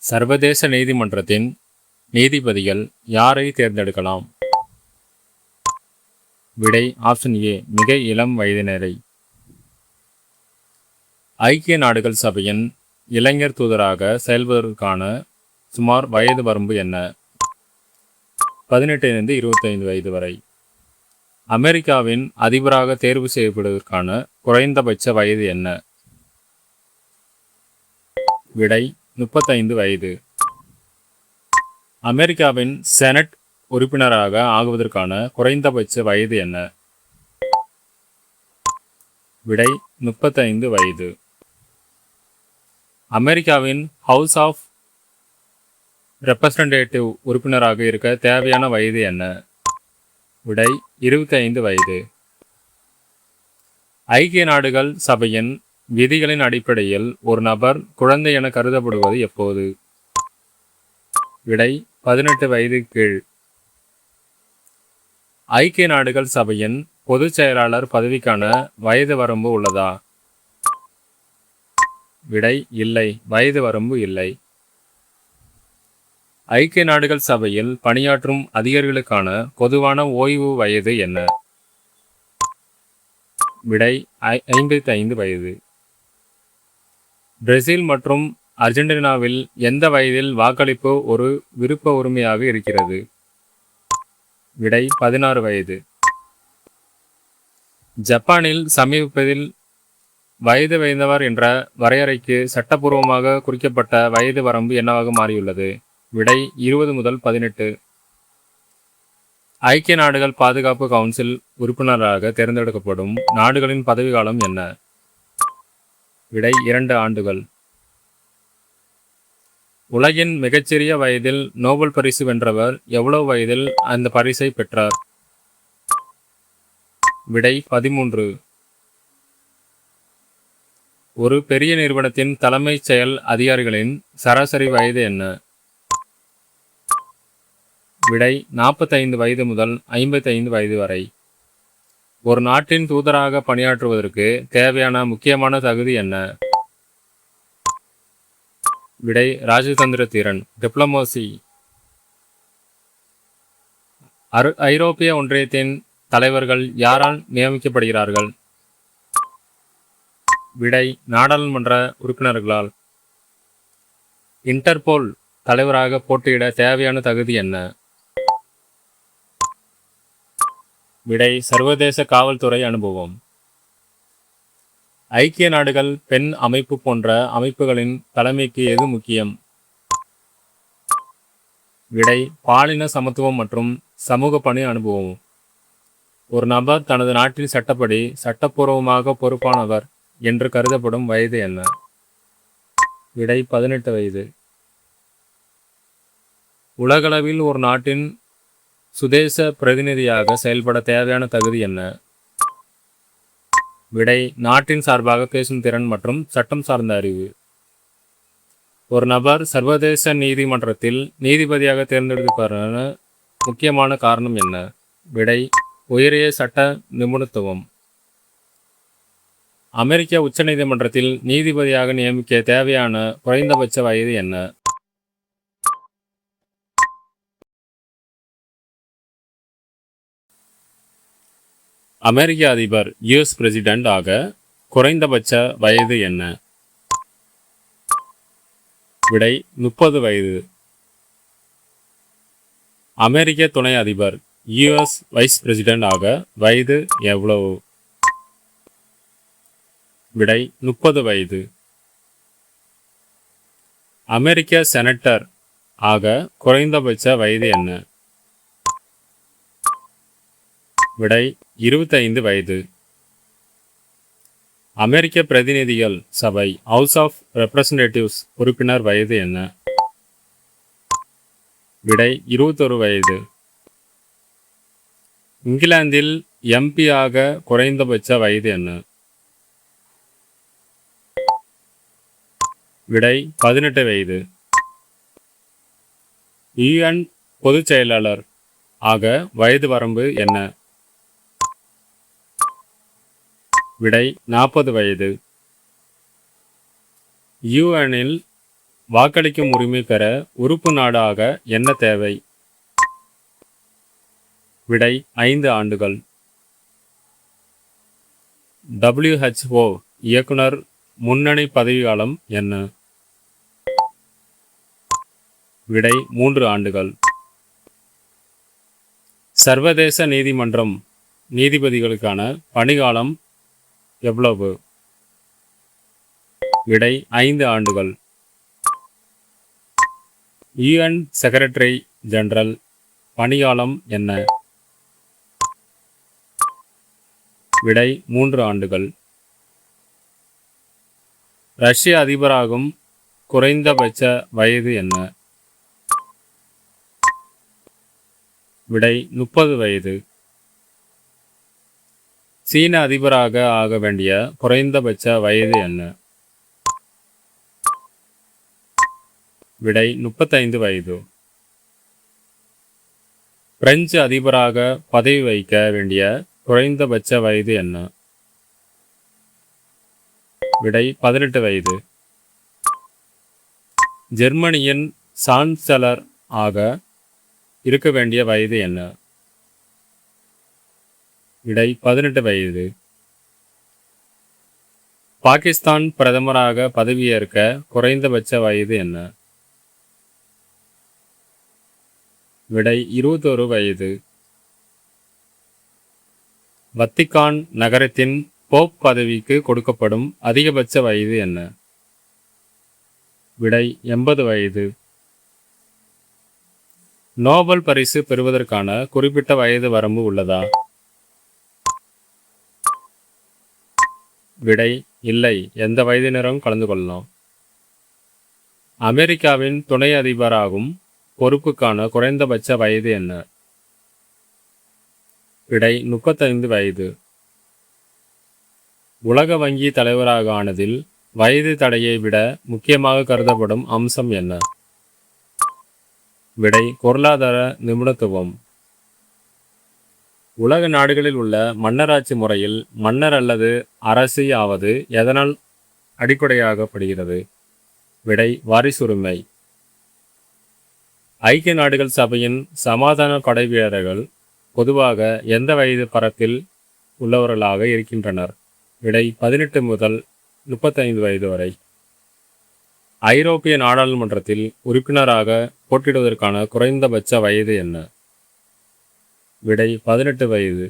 சர்வதேச நீதிமன்றத்தின் நீதிபதிகள் யாரை தேர்ந்தெடுக்கலாம்? விடை ஆப்ஷன் ஏ, மிக இளம் வயதினரை. ஐக்கிய நாடுகள் சபையின் இளைஞர் தூதராக செயல்படுவதற்கான சுமார் வயது வரம்பு என்ன? 18 25 வயது வரை. அமெரிக்காவின் அதிபராக தேர்வு செய்யப்படுவதற்கான குறைந்தபட்ச வயது என்ன? விடை 35 வயது. அமெரிக்காவின் செனட் உறுப்பினராக ஆகுவதற்கான குறைந்தபட்ச வயது என்ன? விடை 35 வயது. அமெரிக்காவின் ஹவுஸ் ஆஃப் ரெப்ரசன்டேட்டிவ் உறுப்பினராக இருக்க தேவையான வயது என்ன? விடை 25 வயது. ஐக்கிய நாடுகள் சபையின் விதிகளின் அடிப்படையில் ஒரு நபர் குழந்தை என கருதப்படுவது எப்போது? விடை 18 வயது கீழ். ஐக்கிய நாடுகள் சபையின் பொதுச் செயலாளர் பதவிக்கான வயது வரம்பு உள்ளதா? விடை இல்லை, வயது வரம்பு இல்லை. ஐக்கிய நாடுகள் சபையில் பணியாற்றும் அதிகாரிகளுக்கான பொதுவான ஓய்வு வயது என்ன? விடை 55 வயது. பிரேசில் மற்றும் அர்ஜென்டினாவில் எந்த வயதில் வாக்களிப்பு ஒரு விருப்ப உரிமையாக இருக்கிறது? விடை 16 வயது. ஜப்பானில் சமீபத்தில் வயது வைந்தவர் என்ற வரையறைக்கு சட்டப்பூர்வமாக குறிக்கப்பட்ட வயது வரம்பு என்னவாக மாறியுள்ளது? விடை 20 முதல் 18. ஐக்கிய நாடுகள் பாதுகாப்பு கவுன்சில் உறுப்பினராக தேர்ந்தெடுக்கப்படும் நாடுகளின் பதவிக்காலம் என்ன? விடை 2 ஆண்டுகள். உலகின் மிகச்சிறிய வயதில் நோபல் பரிசு வென்றவர் எவ்வளவு வயதில் அந்த பரிசை பெற்றார்? விடை 13. ஒரு பெரிய நிறுவனத்தின் தலைமைச் செயல் அதிகாரிகளின் சராசரி வயது என்ன? விடை 45 வயது முதல் 55 வயது வரை. ஒரு நாட்டின் தூதராக பணியாற்றுவதற்கு தேவையான முக்கியமான தகுதி என்ன? விடை ராஜதந்திர திறன், டிப்ளமசி. ஐரோப்பிய ஒன்றியத்தின் தலைவர்கள் யாரால் நியமிக்கப்படுகிறார்கள்? விடை நாடாளுமன்ற உறுப்பினர்களால். இன்டர்போல் தலைவராக போட்டியிட தேவையான தகுதி என்ன? விடை சர்வதேச காவல்துறை அனுபவம். ஐக்கிய நாடுகள் பெண் அமைப்பு போன்ற அமைப்புகளின் தலைமைக்கு எது முக்கியம்? விடை பாலின சமத்துவம் மற்றும் சமூக பணி அனுபவம். ஒரு நபர் தனது நாட்டின் சட்டப்படி சட்டப்பூர்வமாக பொறுப்பானவர் என்று கருதப்படும் வயது என்ன? விடை 18 வயது. உலகளவில் ஒரு நாட்டின் சுதேச பிரதிநிதியாக செயல்பட தேவையான தகுதி என்ன? விடை நாட்டின் சார்பாக பேசும் திறன் மற்றும் சட்டம் சார்ந்த அறிவு. ஒரு நபர் சர்வதேச நீதிமன்றத்தில் நீதிபதியாக தேர்ந்தெடுப்பதற்கான முக்கியமான காரணம் என்ன? விடை உயரிய சட்ட நிபுணத்துவம். அமெரிக்க உச்சநீதிமன்றத்தில் நீதிபதியாக நியமிக்க தேவையான குறைந்தபட்ச வயது என்ன? அமெரிக்க அதிபர் யுஎஸ் பிரசிடென்ட் ஆக குறைந்தபட்ச வயது என்ன? விடை 30 வயது. அமெரிக்க துணை அதிபர் யுஎஸ் வைஸ் பிரசிடென்ட் ஆக வயது எவ்வளவு? விடை 30 வயது. அமெரிக்க செனட்டர் ஆக குறைந்தபட்ச வயது என்ன? விடை 25 வயது. அமெரிக்க பிரதிநிதிகள் சபை ஹவுஸ் ஆஃப் ரெப்ரசன்டேட்டிவ்ஸ் உறுப்பினர் வயது என்ன? விடை 21 வயது. இங்கிலாந்தில் எம்பி ஆக குறைந்தபட்ச வயது என்ன? விடை 18 வயது. UN பொதுச் செயலாளர் ஆக வயது வரம்பு என்ன? விடை 40 வயது. யுஎனில் வாக்களிக்கும் உரிமை பெற உறுப்பு நாடாக என்ன தேவை? விடை 5 ஆண்டுகள். WHO இயக்குனர் முன்னணி பதவிக்காலம் என்ன? விடை 3 ஆண்டுகள். சர்வதேச நீதிமன்றம் நீதிபதிகளுக்கான பணிகாலம் எவ்வளவு? விடை 5 ஆண்டுகள். UN செக்ரட்டரி ஜெனரல் பணிகாலம் என்ன? விடை 3 ஆண்டுகள். ரஷ்ய அதிபராகும் குறைந்தபட்ச வயது என்ன? விடை 30 வயது. சீன அதிபராக ஆக வேண்டிய குறைந்தபட்ச வயது என்ன? விடை 35 வயது. பிரெஞ்சு அதிபராக பதவி வகிக்க வேண்டிய குறைந்தபட்ச வயது என்ன? விடை 18 வயது. ஜெர்மனியின் சான்சலர் ஆக இருக்க வேண்டிய வயது என்ன? விடை 18 வயது. பாகிஸ்தான் பிரதமராக பதவியேற்க குறைந்தபட்ச வயது என்ன? விடை 21 வயது. வத்திக்கான் நகரத்தின் போப் பதவிக்கு கொடுக்கப்படும் அதிகபட்ச வயது என்ன? விடை 80 வயது. நோபல் பரிசு பெறுவதற்கான குறிப்பிட்ட வயது வரம்பு உள்ளதா? விடை இல்லை, எந்த வயதினரும் கலந்து கொள்ளலாம். அமெரிக்காவின் துணை அதிபராகும் பொறுப்புக்கான குறைந்தபட்ச வயது என்ன? விடை 35 வயது. உலக வங்கி தலைவராக ஆனதில் வயது தடையை விட முக்கியமாக கருதப்படும் அம்சம் என்ன? விடை பொருளாதார நிபுணத்துவம். உலக நாடுகளில் உள்ள மன்னராட்சி முறையில் மன்னர் அல்லது அரசி ஆவது எதனால் அடிப்படையாகப்படுகிறது? விடை வாரிசுரிமை. ஐக்கிய நாடுகள் சபையின் சமாதான படை வீரர்கள் பொதுவாக எந்த வயது பரப்பில் உள்ளவர்களாக இருக்கின்றனர்? விடை 18 முதல் 35 வயது வரை. ஐரோப்பிய நாடாளுமன்றத்தில் உறுப்பினராக போட்டியிடுவதற்கான குறைந்தபட்ச வயது என்ன? விடை 18 வயது.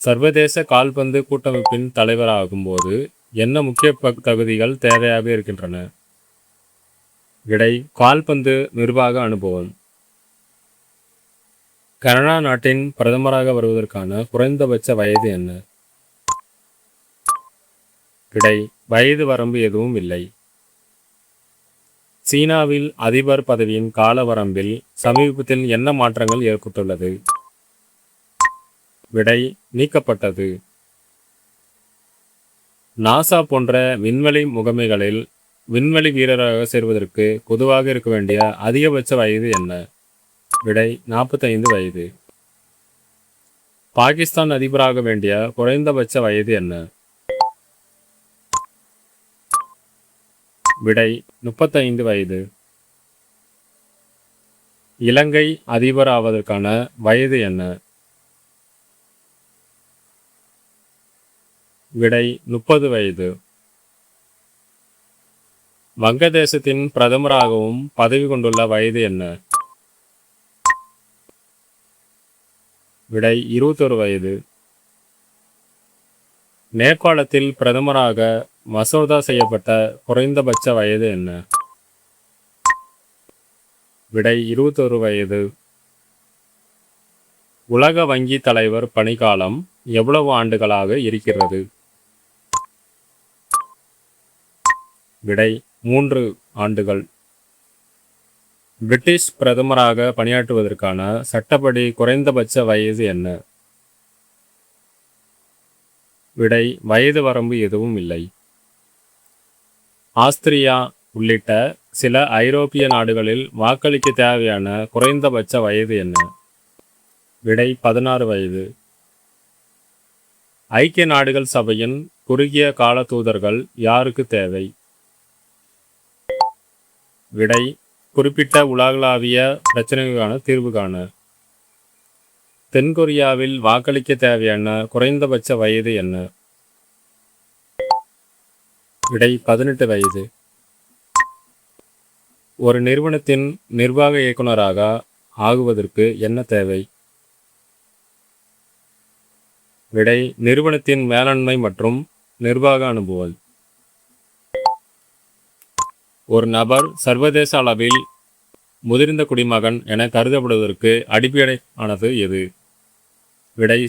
சர்வதேச கால்பந்து கூட்டமைப்பின் தலைவராகும் போது என்ன முக்கிய தகுதிகள் தேவையாக இருக்கின்றன? விடை கால்பந்து நிர்வாக அனுபவம். கனடா நாட்டின் பிரதமராக வருவதற்கான குறைந்தபட்ச வயது என்ன? விடை வயது வரம்பு எதுவும் இல்லை. சீனாவில் அதிபர் பதவியின் கால வரம்பில் சமீபத்தில் என்ன மாற்றங்கள் ஏற்பட்டுள்ளது? விடை நீக்கப்பட்டது. நாசா போன்ற விண்வெளி முகமைகளில் விண்வெளி வீரராக சேர்வதற்கு பொதுவாக இருக்க வேண்டிய அதிகபட்ச வயது என்ன? விடை 45 வயது. பாகிஸ்தான் அதிபராக வேண்டிய குறைந்தபட்ச வயது என்ன? விடை 35 வயது. இலங்கை அதிபர் ஆவதற்கான வயது என்ன? விடை 30 வயது. வங்கதேசத்தின் பிரதமராகவும் பதவி கொண்டுள்ள வயது என்ன? விடை 21 வயது. நேபாளத்தில் பிரதமராக மசோதா செய்யப்பட்ட குறைந்தபட்ச வயது என்ன? விடை 21 வயது. உலக வங்கி தலைவர் பணிக்காலம் எவ்வளவு ஆண்டுகளாக இருக்கிறது? விடை 3 ஆண்டுகள். பிரிட்டிஷ் பிரதமராக பணியாற்றுவதற்கான சட்டப்படி குறைந்தபட்ச வயது என்ன? விடை வயது வரம்பு எதுவும் இல்லை. ஆஸ்திரியா உள்ளிட்ட சில ஐரோப்பிய நாடுகளில் வாக்களிக்க தேவையான குறைந்தபட்ச வயது என்ன? விடை 16 வயது. ஐக்கிய நாடுகள் சபையின் குறுகிய கால தூதர்கள் யாருக்கு தேவை? விடை குறிப்பிட்ட உலகளாவிய பிரச்சனைகளுக்கான தீர்வு காண. தென்கொரியாவில் வாக்களிக்க தேவையான குறைந்தபட்ச வயது என்ன? விடை 18 வயது. ஒரு நிறுவனத்தின் நிர்வாக இயக்குநராக ஆகுவதற்கு என்ன தேவை? விடை நிறுவனத்தின் மேலாண்மை மற்றும் நிர்வாக அனுபவம். ஒரு நபர் சர்வதேச அளவில் முதிர்ந்த குடிமகன் என கருதப்படுவதற்கு அடிப்படையானது எது? விடை